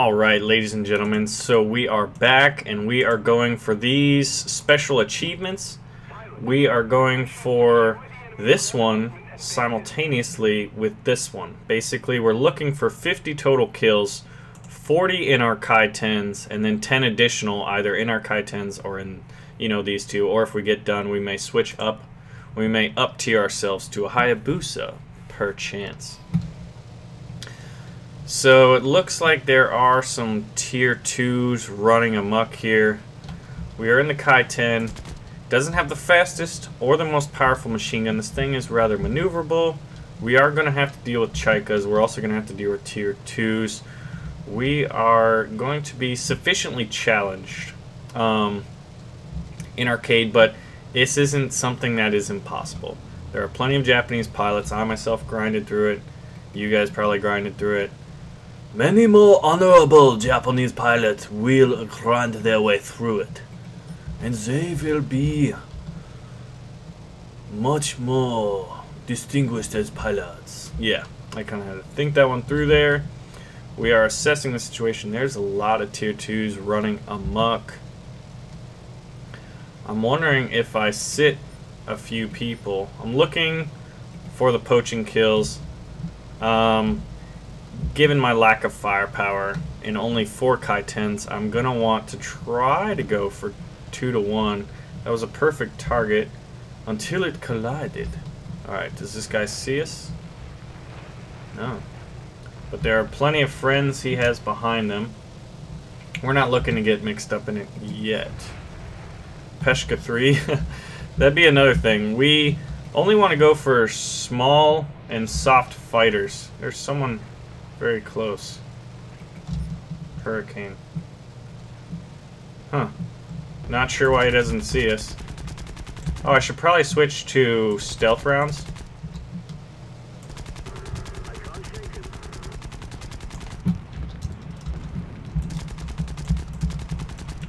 Alright, ladies and gentlemen, so we are back and we are going for these special achievements. We are going for this one simultaneously with this one. Basically, we're looking for 50 total kills, 40 in our Ki-10s, and then 10 additional either in our Ki-10s or in, these two. Or if we get done, we may switch up. We may up-tier ourselves to a Hayabusa, per chance. So it looks like there are some tier 2s running amok here. We are in the Ki-10. Doesn't have the fastest or the most powerful machine gun. This thing is rather maneuverable. We are going to have to deal with Chaikas. We're also going to have to deal with tier 2s. We are going to be sufficiently challenged in arcade, but this isn't something that is impossible. There are plenty of Japanese pilots. I myself grinded through it. You guys probably grinded through it. Many more honorable Japanese pilots will grind their way through it. And they will be much more distinguished as pilots. Yeah, I kind of had to think that one through there. We are assessing the situation. There's a lot of tier 2s running amok. I'm wondering if I sit a few people. I'm looking for the poaching kills. Given my lack of firepower in only 4 Ki-10s, I'm going to want to try to go for 2-to-1. That was a perfect target until it collided. Alright, does this guy see us? No. But there are plenty of friends he has behind them. We're not looking to get mixed up in it yet. Peshka 3. That'd be another thing. We only want to go for small and soft fighters. There's someone very close. Hurricane. Huh. Not sure why he doesn't see us. Oh, I should probably switch to stealth rounds.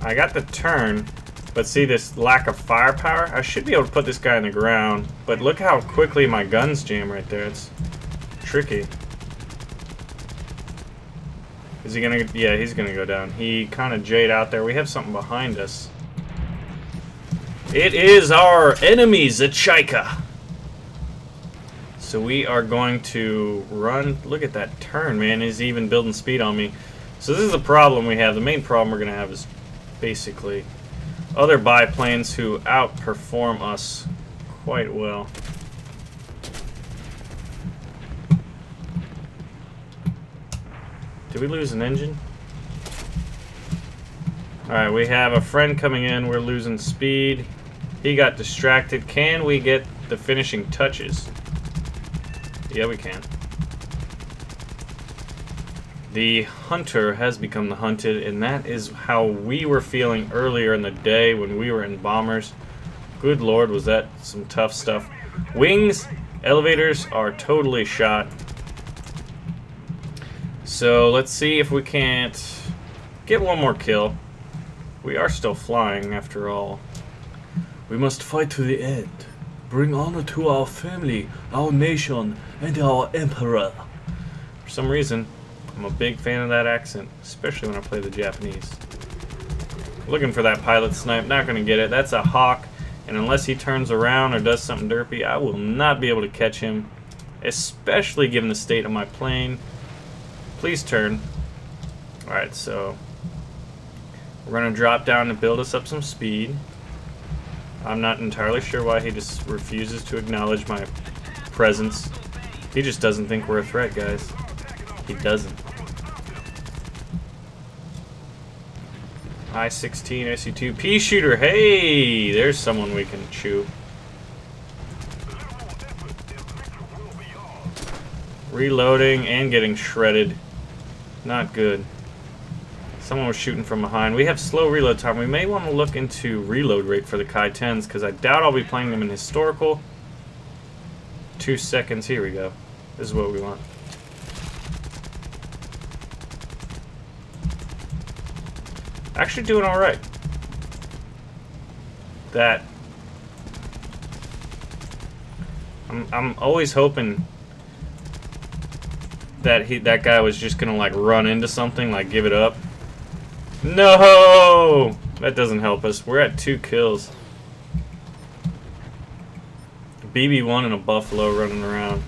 I got the turn, but see this lack of firepower? I should be able to put this guy on the ground, but look how quickly my guns jam right there. It's tricky. Is he gonna? Yeah, he's gonna go down. He kind of jade out there. We have something behind us. It is our enemies, a Chaika. So we are going to run. Look at that turn, man. He's even building speed on me. So this is the problem we have. The main problem we're gonna have is basically other biplanes who outperform us quite well. Did we lose an engine? Alright, we have a friend coming in. We're losing speed. He got distracted. Can we get the finishing touches? Yeah, we can. The hunter has become the hunted, and that is how we were feeling earlier in the day when we were in bombers. Good lord, was that some tough stuff. Wings, elevators are totally shot. So let's see if we can't get one more kill. We are still flying after all. We must fight to the end. Bring honor to our family, our nation, and our emperor. For some reason, I'm a big fan of that accent, especially when I play the Japanese. Looking for that pilot snipe, not going to get it. That's a hawk, and unless he turns around or does something derpy, I will not be able to catch him, especially given the state of my plane. Please turn. Alright, so we're going to drop down to build us up some speed. I'm not entirely sure why he just refuses to acknowledge my presence. He just doesn't think we're a threat, guys. He doesn't. I-16, IC-2, pea shooter. Hey, there's someone we can chew. Reloading and getting shredded. Not good. Someone was shooting from behind. We have slow reload time. We may want to look into reload rate for the Ki-10s because I doubt I'll be playing them in historical. 2 seconds. Here we go. This is what we want. Actually doing alright. That. I'm always hoping that guy was just gonna like run into something, like give it up. No! That doesn't help us. We're at 2 kills. BB1 and a buffalo running around.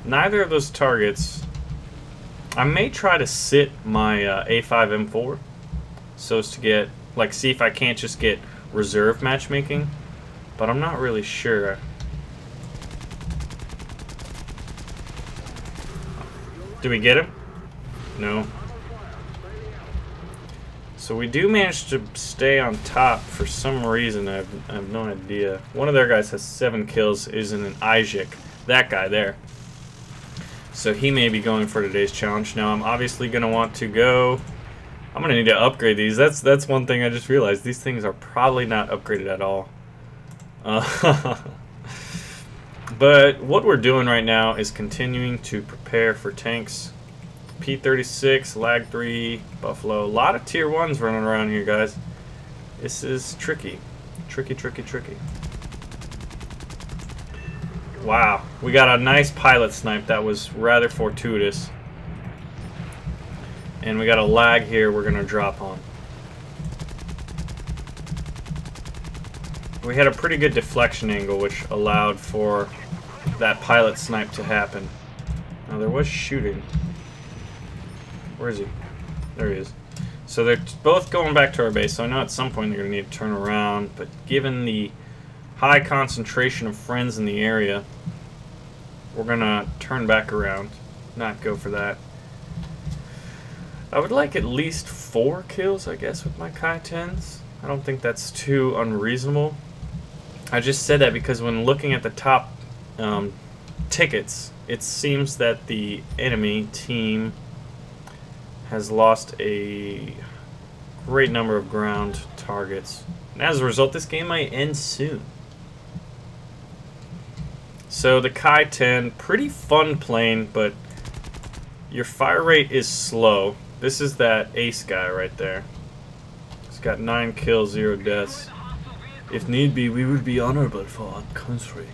Neither of those targets. I may try to sit my A5 M4 so as to get, like, see if I can't just get reserve matchmaking, but I'm not really sure. Do we get him? No. So we do manage to stay on top for some reason. I have no idea. One of their guys has 7 kills, is in an Isaac. That guy there. So he may be going for today's challenge. Now I'm obviously going to want to go... I'm going to need to upgrade these. That's one thing I just realized. These things are probably not upgraded at all. But what we're doing right now is continuing to prepare for tanks. P-36, Lag 3, Buffalo. A lot of tier 1s running around here, guys. This is tricky. Tricky, tricky, tricky. Wow. We got a nice pilot snipe that was rather fortuitous. And we got a lag here we're going to drop on. We had a pretty good deflection angle, which allowed for that pilot snipe to happen. Now, there was shooting. Where is he? There he is. So they're both going back to our base, so I know at some point they're going to need to turn around, but given the high concentration of friends in the area, we're going to turn back around, not go for that. I would like at least 4 kills, I guess, with my Ki-10s. I don't think that's too unreasonable. I just said that because when looking at the top tickets, it seems that the enemy team has lost a great number of ground targets. And as a result, this game might end soon. So the Ki-10, pretty fun plane, but your fire rate is slow. This is that ace guy right there. He's got 9 kills, 0 deaths. If need be, we would be honorable for our country.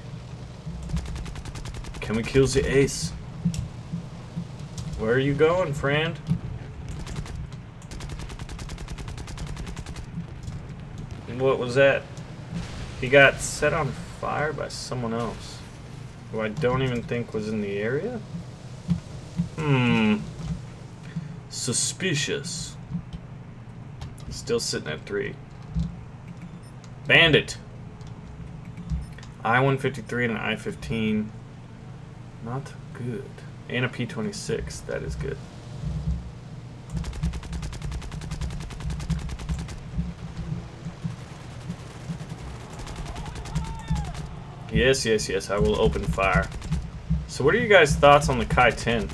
Can we kill the ace? Where are you going, friend? What was that? He got set on fire by someone else, who I don't even think was in the area? Suspicious. Still sitting at 3. Bandit! I-153 and an I-15. Not good. And a P-26. That is good. Yes, yes, yes, I will open fire. So what are you guys' thoughts on the Ki-10?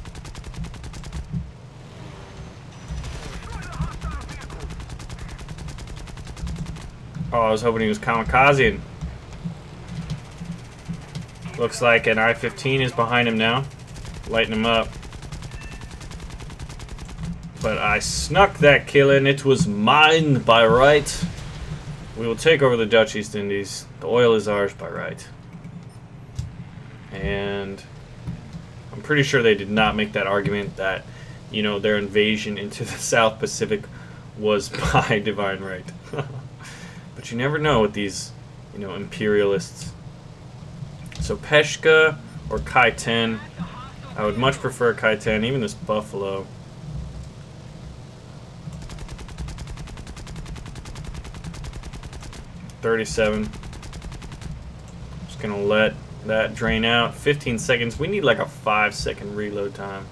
Oh, I was hoping he was kamikazing. Looks like an I-15 is behind him now. Lighting him up. But I snuck that kill and it was mine by right. We will take over the Dutch East Indies. The oil is ours by right. And I'm pretty sure they did not make that argument that, you know, their invasion into the South Pacific was by divine right. But you never know with these, you know, imperialists. So Peshka or Ki-10. I would much prefer Ki-10, even this Buffalo. $37. Just gonna let that drain out. 15 seconds. We need like a 5-second reload time.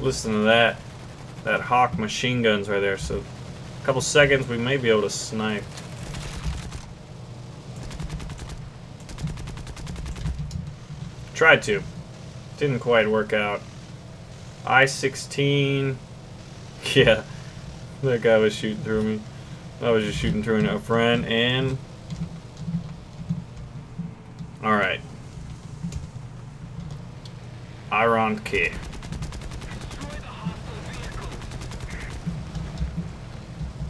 Listen to that. That Hawk machine guns right there. So a couple seconds, we may be able to snipe. Tried to. Didn't quite work out. I-16. Yeah. That guy was shooting through me. I was just shooting through a friend, and... Alright. Iron Key.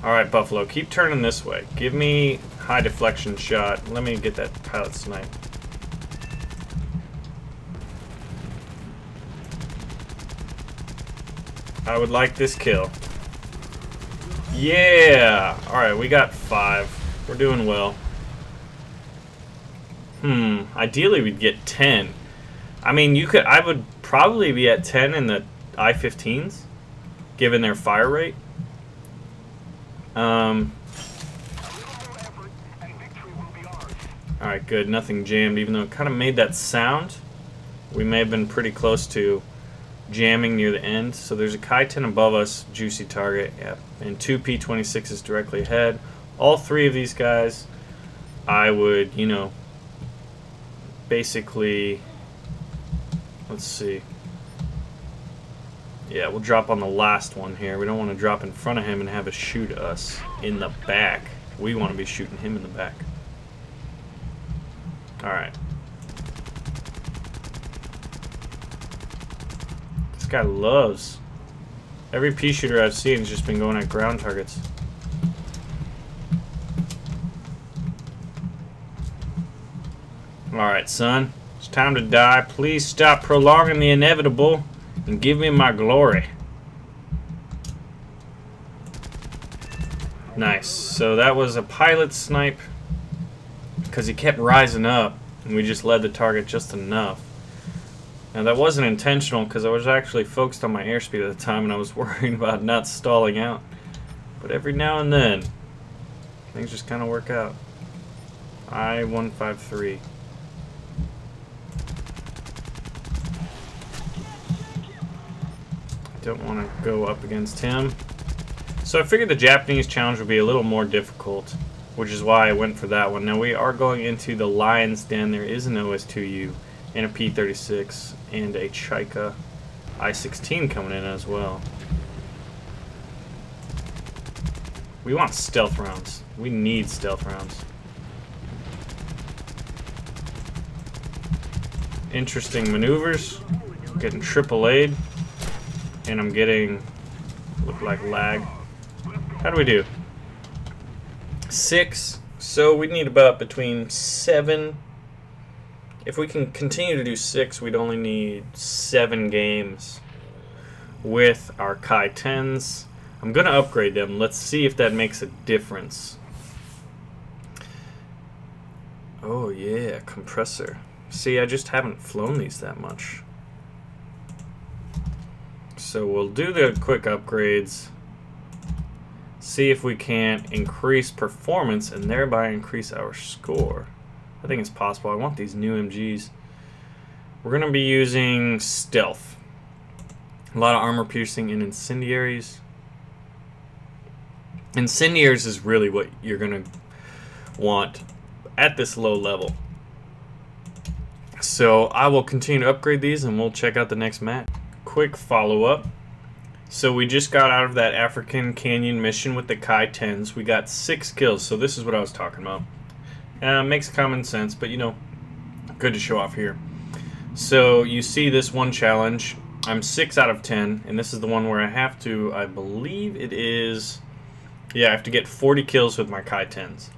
Alright, Buffalo, keep turning this way. Give me high deflection shot. Let me get that pilot snipe. I would like this kill. Yeah! Alright, we got 5. We're doing well. Ideally we'd get 10. I mean, I would probably be at 10 in the I-15s, given their fire rate. Alright, good. Nothing jammed, even though it kind of made that sound. We may have been pretty close to jamming near the end. So there's a Ki-10 above us, juicy target. Yep. And 2 P-26s directly ahead. All 3 of these guys, I would, you know, basically, let's see. Yeah, we'll drop on the last one here. We don't want to drop in front of him and have it shoot us in the back. We want to be shooting him in the back. Alright. This guy loves. Every pea shooter I've seen has just been going at ground targets. Alright, son. It's time to die. Please stop prolonging the inevitable and give me my glory. Nice. So that was a pilot snipe because he kept rising up and we just led the target just enough. Now that wasn't intentional because I was actually focused on my airspeed at the time and I was worried about not stalling out. But every now and then, things just kind of work out. I-153. Don't want to go up against him. So I figured the Japanese challenge would be a little more difficult, which is why I went for that one. Now we are going into the Lion's Den. There is an OS2U and a P-36 and a Chika I-16 coming in as well. We want stealth rounds. We need stealth rounds. Interesting maneuvers. Getting triple A'd. And I'm getting, look like lag. How do we do? 6. So we need about between 7. If we can continue to do 6, we'd only need 7 games with our Ki-10s. I'm going to upgrade them. Let's see if that makes a difference. Oh yeah, compressor. See, I just haven't flown these that much. So we'll do the quick upgrades, see if we can't increase performance and thereby increase our score. I think it's possible. I want these new MGs. We're going to be using stealth. A lot of armor piercing and incendiaries. Incendiaries is really what you're going to want at this low level. So I will continue to upgrade these and we'll check out the next match. Quick follow-up. So we just got out of that African Canyon mission with the Ki-10s. We got 6 kills, so this is what I was talking about. Makes common sense, but you know, good to show off here. So you see this one challenge. I'm 6 out of 10, and this is the one where I have to, I believe it is, yeah, I have to get 40 kills with my Ki-10s.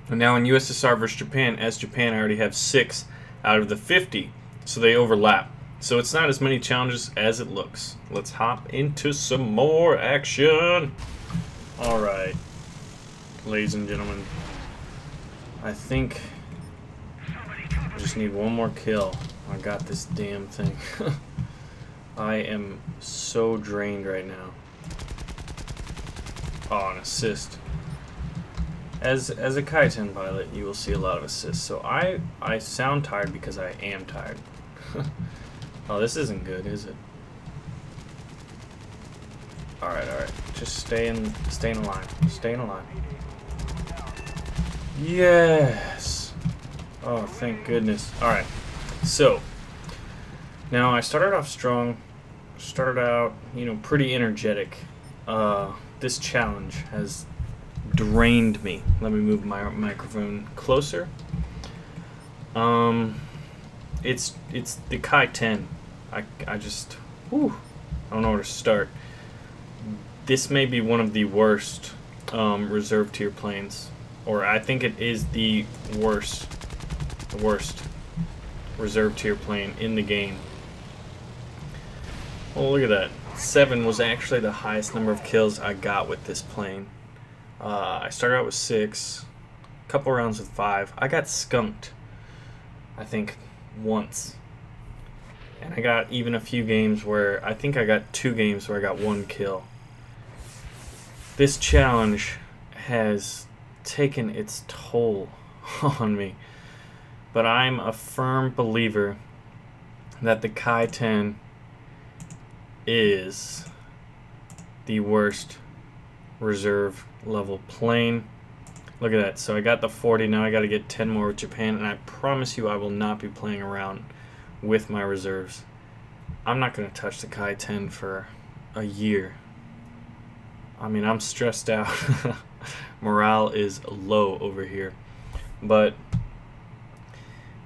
And now in USSR versus Japan, as Japan, I already have 6 out of the 50, so they overlap. So it's not as many challenges as it looks. Let's hop into some more action. Alright, ladies and gentlemen. I think I just need one more kill. I got this damn thing. I am so drained right now. Oh, an assist. As a Ki-10 pilot, you will see a lot of assists. So I sound tired because I am tired. Oh, this isn't good, is it? Alright, alright. Just stay in a line. Stay in a line. Yes! Oh, thank goodness. Alright. So, now I started off strong. Started out, you know, pretty energetic. This challenge has drained me. Let me move my microphone closer. It's the Ki-10. I just, whew, I don't know where to start. This may be one of the worst reserve tier planes, or I think it is the worst reserve tier plane in the game. Oh, look at that. 7 was actually the highest number of kills I got with this plane. I started out with 6, a couple rounds with 5. I got skunked, I think, once. And I got even a few games where, I think I got 2 games where I got 1 kill. This challenge has taken its toll on me. But I'm a firm believer that the Ki-10 is the worst reserve level plane. Look at that. So I got the 40. Now I got to get 10 more with Japan. And I promise you I will not be playing around with my reserves. I'm not going to touch the Ki-10 for a year. I mean, I'm stressed out. Morale is low over here. But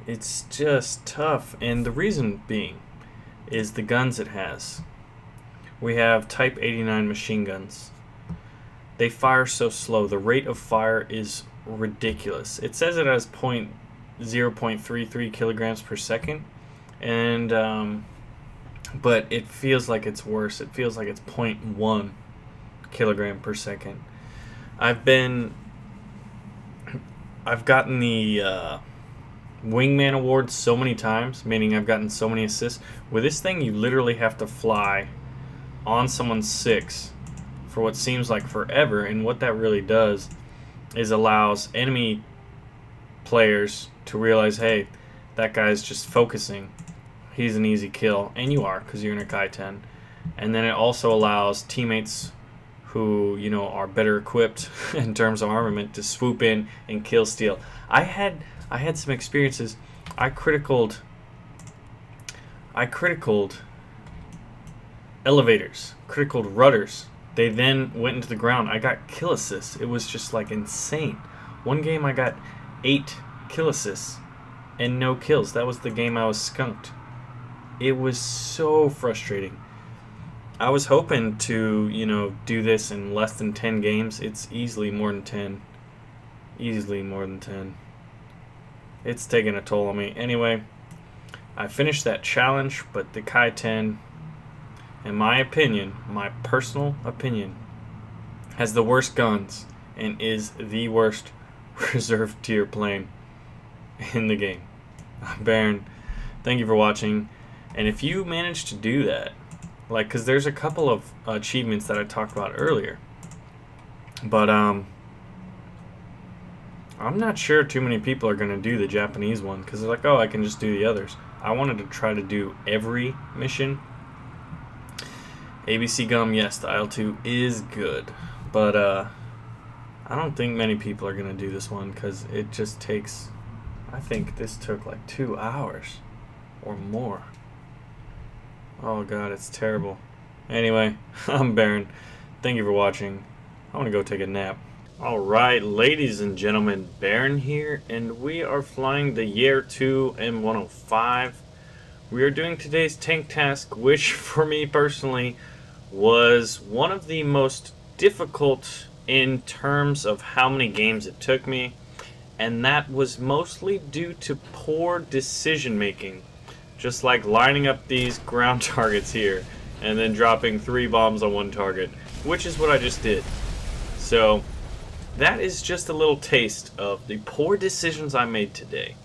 it's just tough. And the reason being is the guns it has. We have Type 89 machine guns. They fire so slow. The rate of fire is ridiculous. It says it has 0.33 kilograms per second. And but it feels like it's worse. It feels like it's 0.1 kilogram per second. I've gotten the Wingman Award so many times, meaning I've gotten so many assists. With this thing, you literally have to fly on someone's 6 for what seems like forever, and what that really does is allows enemy players to realize, hey, that guy's just focusing. He's an easy kill, and you are, because you're in a Ki-10. And then it also allows teammates who, you know, are better equipped in terms of armament to swoop in and kill steal. I had some experiences. I criticaled elevators, criticaled rudders. They then went into the ground. I got kill assists. It was just like insane. One game I got 8 kill assists and no kills. That was the game I was skunked. It was so frustrating. I was hoping to, you know, do this in less than 10 games. It's easily more than 10. Easily more than 10. It's taking a toll on me. Anyway, I finished that challenge, but the Ki-10, in my opinion, my personal opinion, has the worst guns and is the worst reserve tier plane in the game. I'm Baron. Thank you for watching. And if you manage to do that, like, because there's a couple of achievements that I talked about earlier, but I'm not sure too many people are going to do the Japanese one, because they're like, oh, I can just do the others. I wanted to try to do every mission. ABC Gum, yes, the IL-2 is good, but I don't think many people are going to do this one, because it just takes, I think this took like 2 hours or more. Oh god, it's terrible. Anyway, I'm Baron. Thank you for watching. I want to go take a nap. Alright, ladies and gentlemen, Baron here, and we are flying the Year 2 M105. We are doing today's tank task, which for me personally was one of the most difficult in terms of how many games it took me, and that was mostly due to poor decision making. Just like lining up these ground targets here and then dropping 3 bombs on 1 target, which is what I just did. So that is just a little taste of the poor decisions I made today.